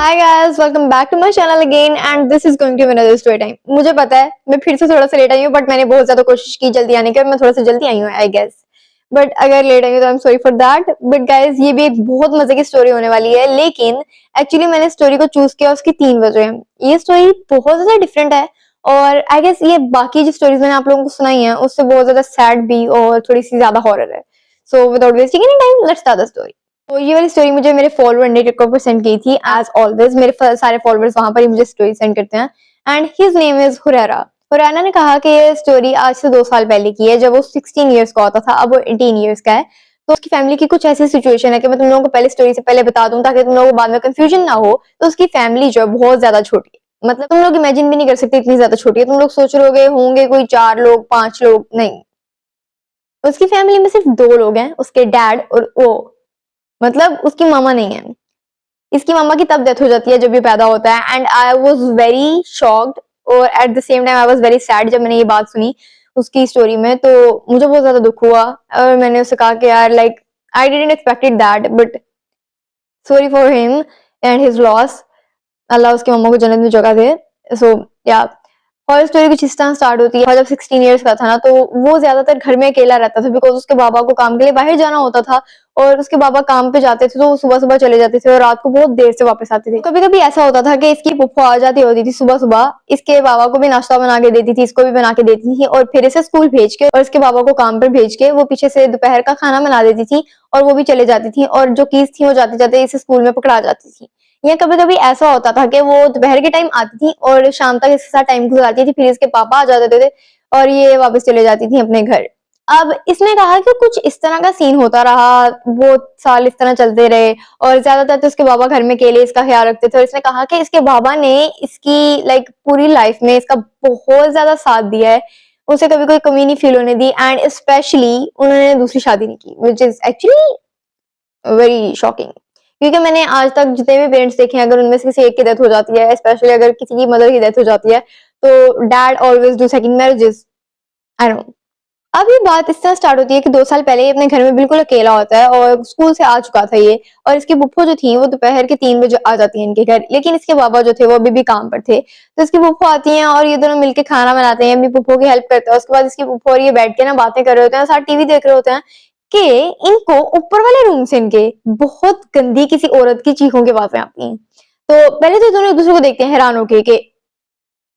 Hi guys, welcome back to my channel again and this is going to be another story time. मुझे पता है मैं फिर से थोड़ा सा लेट आई हूँ, बट मैंने बहुत ज्यादा कोशिश की जल्दी आने की और मैं थोड़ा सा जल्दी आई हूँ आई गेस। बट अगर लेट आई हूँ तो I am sorry for that. But guys, ये भी एक बहुत मजे की स्टोरी होने वाली है, लेकिन एक्चुअली मैंने स्टोरी को चूज किया उसकी 3 वजह है। ये स्टोरी बहुत ज्यादा डिफरेंट है और आई गेस ये बाकी जो स्टोरीज मैंने आप लोगों को सुनाई है उससे बहुत ज्यादा सैड भी और थोड़ी सी ज्यादा हॉरर है। So without wasting any time, let's start the story. तो ये वाली स्टोरी मुझे मेरे फॉलोअर ने टिकटॉक पर सेंड की थी। एज ऑलवेज मेरे सारे फॉलोअर्स वहां पर ही मुझे स्टोरी सेंड करते हैं and his name is Huraira. Huraira ने कहा कि ये स्टोरी आज से 2 साल पहले की है, जब वो 16 ईयर्स का होता था। अब वो 18 ईयर्स का है। तो उसकी फैमिली की कुछ ऐसी सिचुएशन है कि मैं तुम लोगों को पहले स्टोरी से पहले बता दूं ताकि तुम लोगों को बाद में कंफ्यूजन ना हो। तो उसकी फैमिली जो है बहुत ज्यादा छोटी है, मतलब तुम लोग इमेजिन भी नहीं कर सकते इतनी ज्यादा छोटी है। तुम लोग सोच रहे होगे होंगे कोई 4 लोग 5 लोग, नहीं। उसकी फैमिली में सिर्फ 2 लोग हैं, उसके डैड और वो, मतलब उसकी मामा नहीं है। इसकी मामा की तब डेथ हो जाती है जब ये पैदा होता है and I was very shocked और at the same time I was very sad जब मैंने ये बात सुनी उसकी स्टोरी में। तो मुझे बहुत ज्यादा दुख हुआ और मैंने उससे कहा कि यार like I didn't expected that, but sorry for him and his loss. Allah उसकी मम्मा को जन्नत में जगह दे। सो या और स्टोरी कुछ इस तरह स्टार्ट होती है। और जब 16 इयर्स का था ना, तो वो ज्यादातर घर में अकेला रहता था बिकॉज उसके बाबा को काम के लिए बाहर जाना होता था और उसके बाबा काम पे जाते थे तो वो सुबह सुबह चले जाते थे और रात को बहुत देर से वापस आते थे। कभी कभी ऐसा होता था कि इसकी फुफ्फो आ जाती होती थी सुबह सुबह, इसके बाबा को भी नाश्ता बना के देती थी, इसको भी बना के देती थी और फिर इसे स्कूल भेज के और इसके बाबा को काम पर भेज के वो पीछे से दोपहर का खाना बना देती थी और वो भी चले जाती थी और जो कीज थी वो जाते जाते इसे स्कूल में पकड़ा जाती थी। या कभी कभी ऐसा होता था कि वो दोपहर के टाइम आती थी और शाम तक इसके साथ टाइम गुजारती थी, फिर इसके पापा आ जाते थे और ये वापस चले जाती थी अपने घर। अब इसने कहा कि कुछ इस तरह का सीन होता रहा, वो साल इस तरह चलते रहे और ज्यादातर तो इसके बाबा घर में अकेले इसका ख्याल रखते थे। और इसने कहा कि इसके बाबा ने इसकी लाइक पूरी लाइफ में इसका बहुत ज्यादा साथ दिया है, उसे कभी कोई कमी नहीं फील होने दी एंड स्पेशली उन्होंने दूसरी शादी नहीं की, which is actually very shocking. क्योंकि मैंने आज तक जितने भी पेरेंट्स देखे हैं, अगर उनमें से किसी एक की डेथ हो जाती है, स्पेशली अगर किसी की मदर की डेथ हो जाती है, तो dad always do second marriages. I know. अब ये बात इस तरह स्टार्ट होती है कि 2 साल पहले ये अपने घर में बिल्कुल अकेला होता है और स्कूल से आ चुका था ये। और इसकी फुफ्फो जो थी वो दोपहर के 3 बजे आ जाती है इनके घर, लेकिन इसके बाबा जो थे वो अभी भी काम पर थे। तो इसकी फुफ्फो आती हैं और ये दोनों मिलकर खाना बनाते हैं, अपनी फुफ्फो की हेल्प करते हैं। उसके बाद इसकी फुफ्फो और ये बैठ के ना बातें कर रहे होते हैं, साथ टीवी देख रहे होते हैं कि इनको ऊपर वाले रूम से इनके बहुत गंदी किसी औरत की चीखों की आवाजें आती हैं। तो पहले तो दोनों एक दूसरे को देखते हैं हैरान होके कि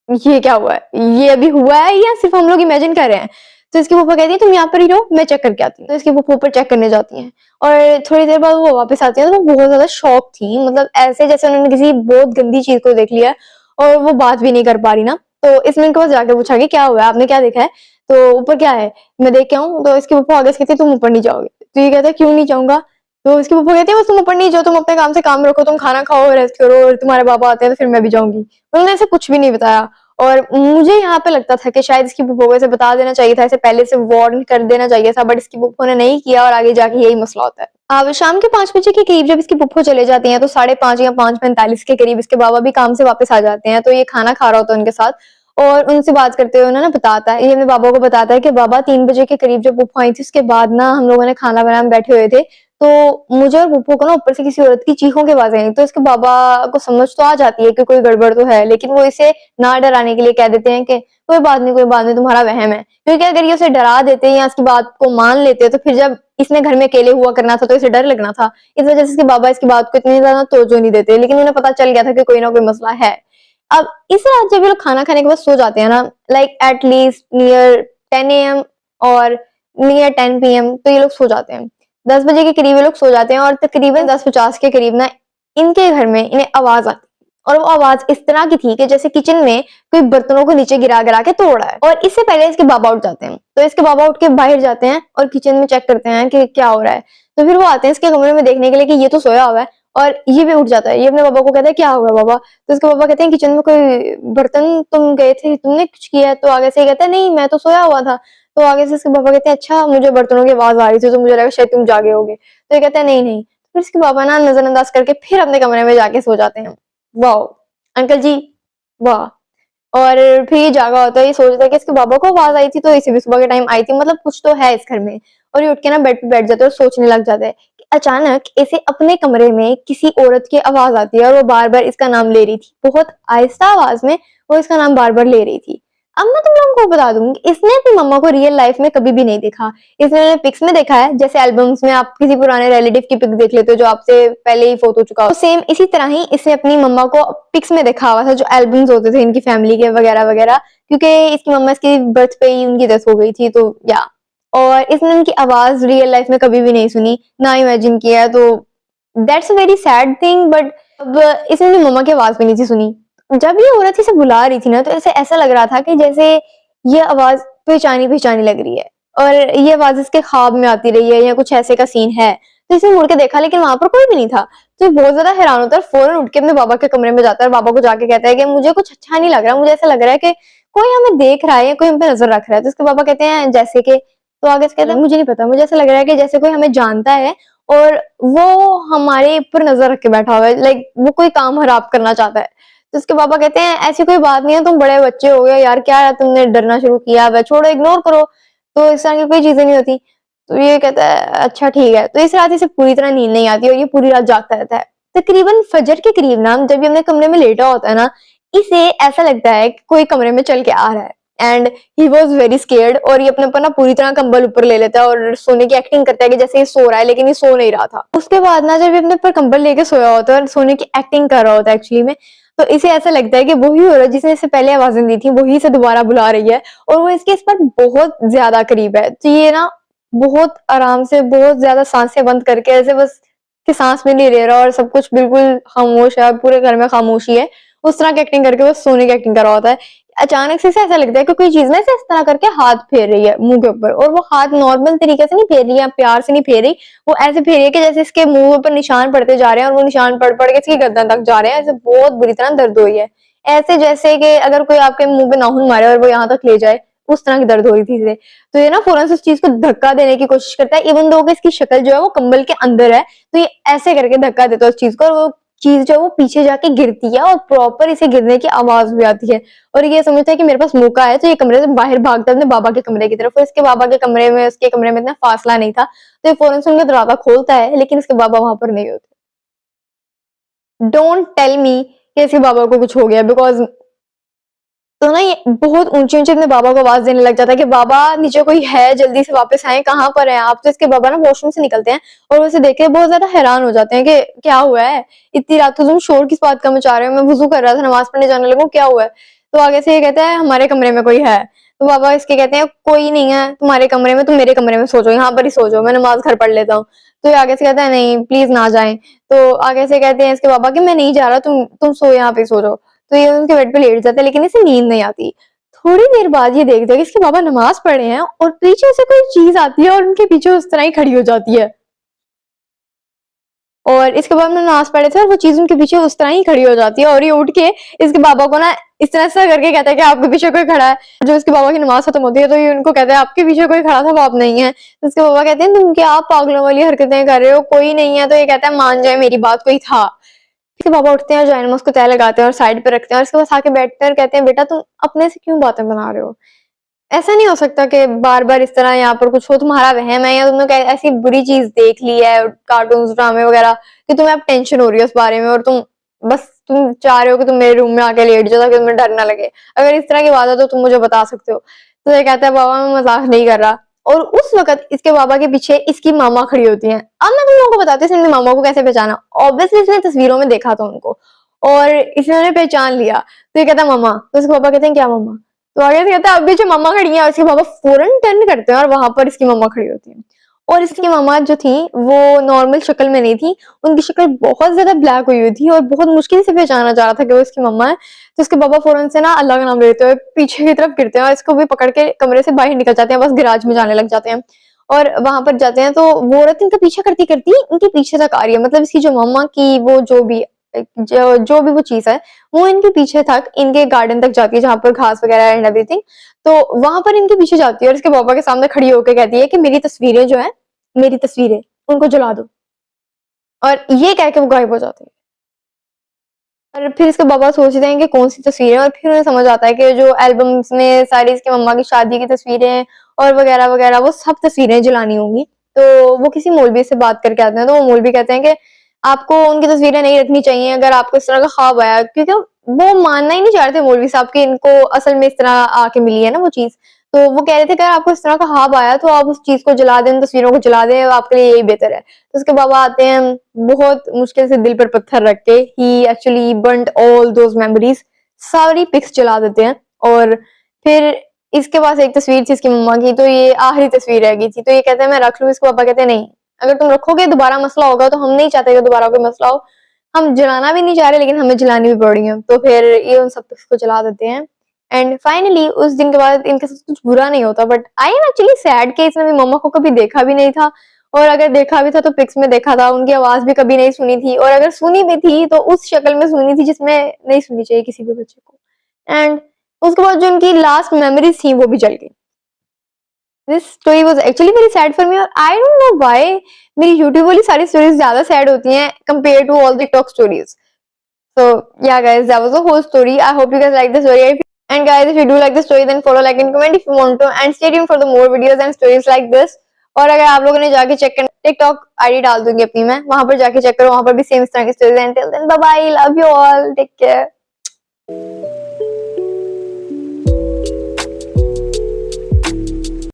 ये क्या हुआ है, ये अभी हुआ है या सिर्फ हम लोग इमेजिन कर रहे हैं। तो इसकी फूफा कहती है तुम यहाँ पर ही रहो, मैं चेक करके आती हूँ। तो इसकी फूफा ऊपर चेक करने जाती हैं और थोड़ी देर बाद वो वापस आती है। तो वो बहुत ज्यादा शॉक थी, मतलब ऐसे जैसे उन्होंने किसी बहुत गंदी चीज को देख लिया और वो बात भी नहीं कर पा रही ना। तो इसने इनके पास जाके पूछा कि क्या हुआ है, आपने क्या देखा है? तो ऊपर क्या है, मैं देख के आऊँ? तो इसकी फूफा आगे से कहती है तुम ऊपर नहीं जाओगे। तो ये कहता है क्यों नहीं जाऊंगा? तो इसकी फूफा कहती है बस तुम ऊपर नहीं जाओ, तुम अपने काम से काम रखो, तुम खाना खाओ, रेस्ट करो, और तुम्हारे बाबा आते हैं तो फिर मैं भी जाऊंगी। उन्होंने ऐसे कुछ भी नहीं बताया। और मुझे यहाँ पे लगता था कि शायद इसकी फूफो को इसे बता देना चाहिए था, इसे पहले से वार्न कर देना चाहिए था, बट इसकी फूफो ने नहीं किया और आगे जाके यही मसला होता है। अब शाम के 5 बजे के करीब जब इसकी फूफो चले जाती हैं तो 5:30 या 5:45 के करीब इसके बाबा भी काम से वापस आ जाते हैं। तो ये खाना खा रहा होता है उनके साथ और उनसे बात करते हुए उन्होंने बताता है, ये अपने बाबा को बताता है कि बाबा 3 बजे के करीब जब फूफो आई थी उसके बाद ना हम लोगों ने खाना बनाने बैठे हुए थे, तो मुझे और फूफो को ना ऊपर से किसी औरत की चीखों की आवाजें आई। तो इसके बाबा को समझ तो आ जाती है कि कोई गड़बड़ तो है, लेकिन वो इसे ना डराने के लिए कह देते हैं कि कोई बात नहीं, तुम्हारा वहम है। क्योंकि अगर ये उसे डरा देते या इसकी बात को मान लेते तो फिर जब इसने घर में अकेले हुआ करना था तो इसे डर लगना था। इस वजह से इसके बाबा इसकी बात को इतनी ज्यादा तवज्जो नहीं देते, लेकिन उन्हें पता चल गया था कि कोई ना कोई मसला है। अब इस रात जब ये लोग खाना खाने के बाद सो जाते हैं ना, like at least near 10 AM और नियर 10 PM, तो ये लोग सो जाते हैं। 10 बजे के करीब ये लोग सो जाते हैं और तकरीबन 10:50 के करीब ना इनके घर में इन्हें आवाज आती है। और वो आवाज इस तरह की थी कि जैसे किचन में कोई बर्तनों को नीचे गिरा गिरा के तोड़ रहा है। और इससे पहले इसके बाबा उठ जाते हैं। तो इसके बाबा उठ के बाहर जाते हैं और किचन में चेक करते हैं कि क्या हो रहा है। तो फिर वो आते हैं इसके कमरे में देखने के लिए कि ये तो सोया हुआ है और ये भी उठ जाता है। ये अपने बाबा को कहता है क्या हुआ बाबा? तो इसके पापा कहते हैं किचन में कोई बर्तन तुम गए थे, तुमने कुछ किया है? तो आगे से ये कहता है नहीं, मैं तो सोया हुआ था। तो आगे से इसके पापा कहते हैं अच्छा, मुझे बर्तनों की आवाज आ रही थी तो मुझे लगा शायद तुम जागे होगे। तो ये कहता है नहीं नहीं। फिर इसके पापा ना नजरअंदाज करके फिर अपने कमरे में जाके सो जाते हैं। वाह अंकल जी, वाह। और फिर ये जागा होता है, ये सोचता है कि इसके बाबा को आवाज आई थी तो इसे भी सुबह के टाइम आई थी, मतलब कुछ तो है इस घर में। और ये उठ के ना बेड पे बैठ जाता है और सोचने लग जाता है कि अचानक इसे अपने कमरे में किसी औरत की आवाज आती है और वो बार बार इसका नाम ले रही थी, बहुत आहिस्ता आवाज में वो इसका नाम बार बार ले रही थी। अब मैं तुम लोगों को बता दूंगी, इसने अपनी मम्मा को रियल लाइफ में कभी भी नहीं देखा। इसने पिक्स में देखा है, जैसे एल्बम्स में आप किसी पुराने रिलेटिव की पिक देख लेते हो जो आपसे पहले ही फोटो चुका हो, सेम इसी तरह ही इसने अपनी मम्मा को पिक्स में देखा हुआ था, जो एल्बम्स होते थे इनकी फैमिली के वगैरह वगैरह, क्योंकि इसकी मम्मा इसकी बर्थ पे ही उनकी डेथ हो गई थी, तो या। और इसने उनकी आवाज रियल लाइफ में कभी भी नहीं सुनी, ना इमेजिन किया, तो that's a very sad thing. But अब इसने अपनी मम्मा की आवाज भी नहीं थी सुनी। जब ये औरत इसे बुला रही थी ना, तो इसे ऐसा लग रहा था कि जैसे ये आवाज पहचानी पहचानी लग रही है, और ये आवाज इसके ख्वाब में आती रही है या कुछ ऐसे का सीन है। तो इसने मुड़ के देखा, लेकिन वहां पर कोई भी नहीं था। तो ये बहुत ज्यादा हैरान होता है, फौरन उठ के अपने बाबा के कमरे में जाता है और बाबा को जाके कहता है कि मुझे कुछ अच्छा नहीं लग रहा, मुझे ऐसा लग रहा है कि कोई हमें देख रहा है या कोई हम पे नजर रख रहा है। तो उसके बाबा कहते हैं जैसे कि, तो आगे से कहता है मुझे नहीं पता, मुझे ऐसा लग रहा है कि जैसे कोई हमें जानता है और वो हमारे ऊपर नजर रख के बैठा हुआ है, लाइक वो कोई काम खराब करना चाहता है। तो उसके पापा कहते हैं ऐसी कोई बात नहीं है, तुम बड़े बच्चे हो गए यार, क्या तुमने डरना शुरू किया, वह छोड़ो, इग्नोर करो, तो इस तरह की कोई चीजें नहीं होती। तो ये कहता है अच्छा ठीक है। तो इस रात इसे पूरी तरह नींद नहीं आती और ये पूरी रात जागता रहता है। तकरीबन फजर के करीब ना, जब ये अपने कमरे में लेटा होता है ना, इसे ऐसा लगता है कि कोई कमरे में चल के आ रहा है, and he was very scared, और ये अपने ऊपर ना पूरी तरह कंबल ऊपर ले लेता है और सोने की एक्टिंग करता है कि जैसे ये सो रहा है, लेकिन ये सो नहीं रहा था। उसके बाद ना, जब ये अपने ऊपर कंबल लेके सोया होता है और सोने की एक्टिंग कर रहा होता है एक्चुअली में, तो इसे ऐसा लगता है कि वही औरत जिसने इसे पहले आवाजें दी थी वही इसे दोबारा बुला रही है, और वो इसके इस पर बहुत ज्यादा करीब है। तो ये ना बहुत आराम से, बहुत ज्यादा सांसें बंद करके, ऐसे बस कि सांस भी नहीं ले रहा और सब कुछ बिल्कुल खामोश है, पूरे घर में खामोशी है, उस तरह की एक्टिंग करके वो सोने की एक्टिंग कर रहा होता है। अचानक से इसे ऐसा लगता है कि कोई चीज ना इसे इस तरह करके हाथ फेर रही है मुंह के ऊपर, और वो हाथ नॉर्मल तरीके से नहीं फेर रही है, प्यार से नहीं फेर रही, वो ऐसे फेर रही है कि जैसे इसके मुंह पर निशान पड़ते जा रहे हैं, और वो निशान पड़ पड़ के इसकी गर्दन तक जा रहे हैं, ऐसे बहुत बुरी तरह दर्द हो रही है, ऐसे जैसे कि अगर कोई आपके मुंह पे नाखून मारे और वो यहाँ तक ले जाए, उस तरह की दर्द हो रही थी इसे। तो ये ना फौरन से उस चीज को धक्का देने की कोशिश करता है, इवन दो कि इसकी शक्ल जो है वो कंबल के अंदर है, तो ये ऐसे करके धक्का देता है उस चीज को, और वो चीज जो है वो पीछे जाके गिरती है, और प्रॉपर इसे गिरने की आवाज भी आती है, और ये समझता है कि मेरे पास मौका है, तो ये कमरे से बाहर भागता है अपने बाबा के कमरे की तरफ। और इसके बाबा के कमरे में, उसके कमरे में इतना फासला नहीं था, तो ये फौरन से उनका दरवाजा खोलता है, लेकिन इसके बाबा वहां पर नहीं होते। डोंट टेल मी कि इसके बाबा को कुछ हो गया, बिकॉज तो ना ये बहुत ऊंचे ऊंचे अपने बाबा को आवाज देने लग जाता है कि बाबा नीचे कोई है, जल्दी से वापस आए, कहाँ पर हैं आप। तो इसके बाबा ना वॉशरूम से निकलते हैं और उसे देख के बहुत ज्यादा हैरान हो जाते हैं कि क्या हुआ है, इतनी रात को तुम शोर किस बात का मचा रहे हो, मैं वुजू कर रहा था, नमाज पढ़ने जाने लगूं, क्या हुआ है। तो आगे से ये कहता है हमारे कमरे में कोई है। तो बाबा इसके कहते हैं कोई नहीं है तुम्हारे कमरे में, तुम मेरे कमरे में सो जाओ, यहाँ पर ही सो जाओ, मैं नमाज घर पढ़ लेता हूँ। तो ये आगे से कहता है नहीं प्लीज ना जाए। तो आगे से कहते हैं इसके बाबा कि मैं नहीं जा रहा, तुम सो, यहाँ पे सो जाओ। तो ये उनके बेड पे लेट जाता है, लेकिन इसे नींद नहीं आती। थोड़ी देर बाद ये देखते हैं कि इसके बाबा नमाज पढ़े हैं और पीछे से कोई चीज आती है और उनके पीछे उस तरह ही खड़ी हो जाती है, और इसके बाद में नमाज पढ़े थे और वो चीज उनके पीछे उस तरह ही खड़ी हो जाती है, और ये उठ के इसके बाबा को ना इस तरह से करके कहता है कि आपके पीछे कोई खड़ा है। जो इसके बाबा की नमाज खत्म होती है, तो ये उनको कहता है आपके पीछे कोई खड़ा था, वो आप नहीं है। तो इसके बाबा कहते हैं तुम क्या आप पागलों वाली हरकतें कर रहे हो, कोई नहीं है। तो ये कहता है मान जाए मेरी बात, कोई था। इसके बाबा उठते हैं और जायनमाज को तय लगाते हैं और साइड पे रखते हैं, और इसके पास आके बैठते हैं और कहते हैं बेटा तुम अपने से क्यों बातें बना रहे हो, ऐसा नहीं हो सकता कि बार बार इस तरह यहाँ पर कुछ हो, तुम्हारा वहम है, या तुमने ऐसी बुरी चीज देख ली है, कार्टून ड्रामे वगैरह, कि तुम्हें अब टेंशन हो रही है उस बारे में, और तुम चाह रहे हो कि तुम मेरे रूम में आके लेट जाओ ताकि तुम्हें डर ना लगे। अगर इस तरह की बात है तो तुम मुझे बता सकते हो। तो ये कहता है बाबा मैं मजाक नहीं कर रहा। और उस वक्त इसके बाबा के पीछे इसकी मामा खड़ी होती हैं। अब मैं तुम लोगों को बताती हूँ इसने मामा को कैसे पहचाना। ऑब्वियसली इसने तस्वीरों में देखा था उनको, और इसने उन्हें पहचान लिया। तो ये कहता है मामा। तो इसके पापा कहते हैं क्या मामा। तो आगे से कहता है अभी जो मम्मा खड़ी है, उसके पापा फौरन टर्न करते हैं और वहां पर इसकी मम्मा खड़ी होती है। और इसकी मम्मा जो थी वो नॉर्मल शक्ल में नहीं थी, उनकी शक्ल बहुत ज्यादा ब्लैक हुई थी और बहुत मुश्किल से पहचाना जा रहा था कि वो इसकी मम्मा है। तो इसके पापा फौरन से ना अल्लाह का नाम लेते हुए पीछे की तरफ गिरते हैं और इसको भी पकड़ के कमरे से बाहर निकल जाते हैं, बस गैराज में जाने लग जाते हैं। और वहां पर जाते हैं तो वो औरत इनका पीछा करती करती इनके पीछे तक आ रही है, मतलब इसकी जो मम्मा की वो जो भी वो चीज है वो इनके पीछे तक, इनके गार्डन तक जाती है जहां पर घास वगैरह एंड एवरीथिंग। तो वहां पर इनके पीछे जाती है और इसके पापा के सामने खड़ी होकर कहती है कि मेरी तस्वीरें जो है, मेरी तस्वीरें उनको जला दो। और ये कह के वो गायब हो जाते हैं। और फिर इसके बाबा सोचते हैं कि कौन सी तस्वीरें, और फिर उन्हें समझ आता है कि जो एल्बम्स में सारी इसकी मम्मा की शादी की तस्वीरें और वगैरह वगैरह वो सब तस्वीरें जलानी होंगी। तो वो किसी मौलवी से बात करके आते हैं, तो वो मौलवी कहते हैं कि आपको उनकी तस्वीरें नहीं रखनी चाहिए अगर आपको इस तरह का ख्वाब आया, क्योंकि वो मानना ही नहीं चाह रहे थे मौलवी साहब कि इनको असल में इस तरह आके मिली है ना वो चीज। तो वो कह रहे थे कि अगर आपको इस तरह का ख्वाब आया तो आप उस चीज को जला दें, तस्वीरों को जला दें, आपके लिए यही बेहतर है। तो उसके बाबा आते हैं, बहुत मुश्किल से दिल पर पत्थर रख के, he actually burned all those memories, सारी पिक्स जला देते हैं। और फिर इसके पास एक तस्वीर थी इसकी मम्मा की, तो ये आखिरी तस्वीर रह गई थी, तो ये कहते हैं मैं रख लूं इसको। पापा कहते हैं नहीं, अगर तुम रखोगे दोबारा मसला होगा, तो हम नहीं चाहते कि दोबारा कोई मसला हो, हम जलाना भी नहीं चाह रहे लेकिन हमें जलानी भी पड़ रही है। तो फिर ये उन सब को जला देते हैं। एंड फाइनली उस दिन के बाद इनके साथ कुछ बुरा नहीं होता, but I am actually sad कि इसने मम्मा को कभी देखा भी नहीं था, और अगर देखा भी था तो पिक्स में देखा था, उनकी आवाज भी कभी नहीं सुनी थी, और अगर सुनी भी थी तो उस शक्ल में सुनी थी जिसमें नहीं सुननी चाहिए किसी भी बच्चे को। एंड उसके बाद जो उनकी लास्ट मेमोरीज थी वो भी जल गई। This story was actually very sad for me, और आई डोंट नो व्हाई मेरी यूट्यूब वाली सारी स्टोरीज ज्यादा सैड होती हैं compare to all the TikTok stories. So yeah guys, that was the whole story. I hope you guys like the story. And guys, if you do like the story, then follow, like and comment if you want to, and stay tuned for the more videos and stories like this. और अगर आप लोगों ने जाके check करना, TikTok ID डाल दूंगी अपनी मैं, वहां पर जाके चेक करो, वहां पर भी सेम इस तरह की stories. And till then bye bye, love you all, take care.